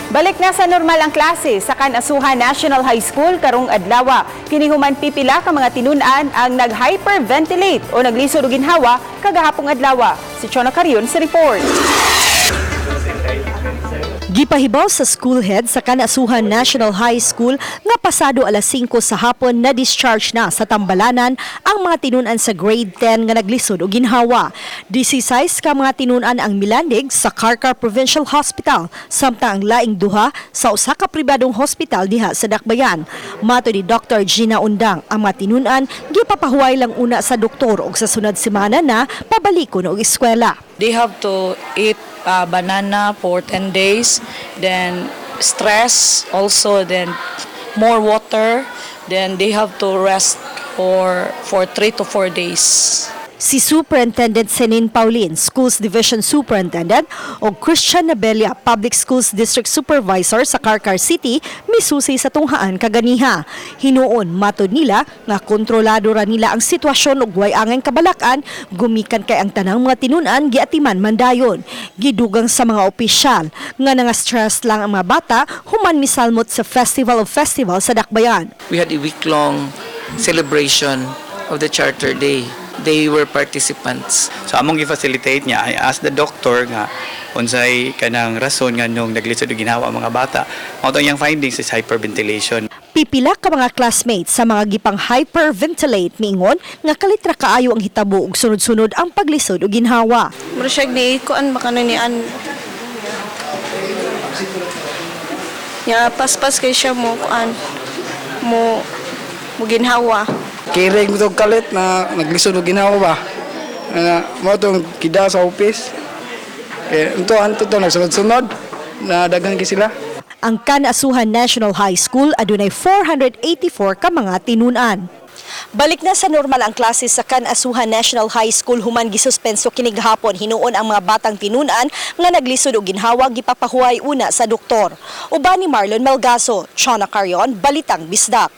Balik na sa normal ang klase sa Kanasuhan National High School karong adlaw. Kinihuman pipila ka mga tinunan ang nag-hyperventilate o naglisod og ginhawa kagahapong adlaw. Si Chona Carion sa report. Gipahibaw sa school head sa Kanasuhan National High School nga pasado alas 5 sa hapon na discharge na sa Tambalanan ang mga tinunan sa grade 10 nga naglisod og ginhawa. 16 ka mga tinunan ang milandig sa Karkar Provincial Hospital samtang ang laing duha sa usa ka pribadong hospital diha sa Dakbayan. Mato ni Dr. Gina Undang, ang mga tinunan gipapahuway lang una sa doktor ug sa sunod semana na pabalikon og eskwela. They have to eat banana for 10 days, then stress also, then more water, then they have to rest for 3 to 4 days. Si Superintendent Senin Paulin, Schools Division Superintendent, o Christian Nabella, Public Schools District Supervisor sa Karkar City, misusi sa tunghaan kaganiha. Hinuon matod nila nga kontrolado ra nila ang sitwasyon ug way angay kabalakan, gumikan kay ang tanang mga tinunan giatiman mandayon. Gidugang sa mga opisyal nga nga-stress lang ang mga bata human misalmot sa Festival of Festivals sa Dakbayan. We had a week-long celebration of the Charter Day. They were participants. So among i-facilitate niya, I asked the doctor nga unsay kanang rason nga nung naglisod og ginhawa ang mga bata. Mao to iyang findings is hyperventilation. Pipila ka mga classmates sa mga gipang hyperventilate miingon nga kalitra kaayo ang hitabo ug sunod-sunod ang paglisod og ginhawa. Mura siya ni kuan makano nian. Ya paspas kay siya mo kuan mo ginhawa. Kiring mo kalit na naglisod og ginhawa ba. Mo tong kida sa office. Ito nagsunod-sunod na daghan kay sila. Ang Kanasuhan National High School adunay 484 ka mga tinunan. Balik na sa normal ang klase sa Kanasuhan National High School human gisuspenso kinig hapon. Hinuon ang mga batang tinunan nga naglisod og ginhawa gipapahuway una sa doktor. Uban ni Marlon Melgaso, Chona Carion, Balitang Bisdak.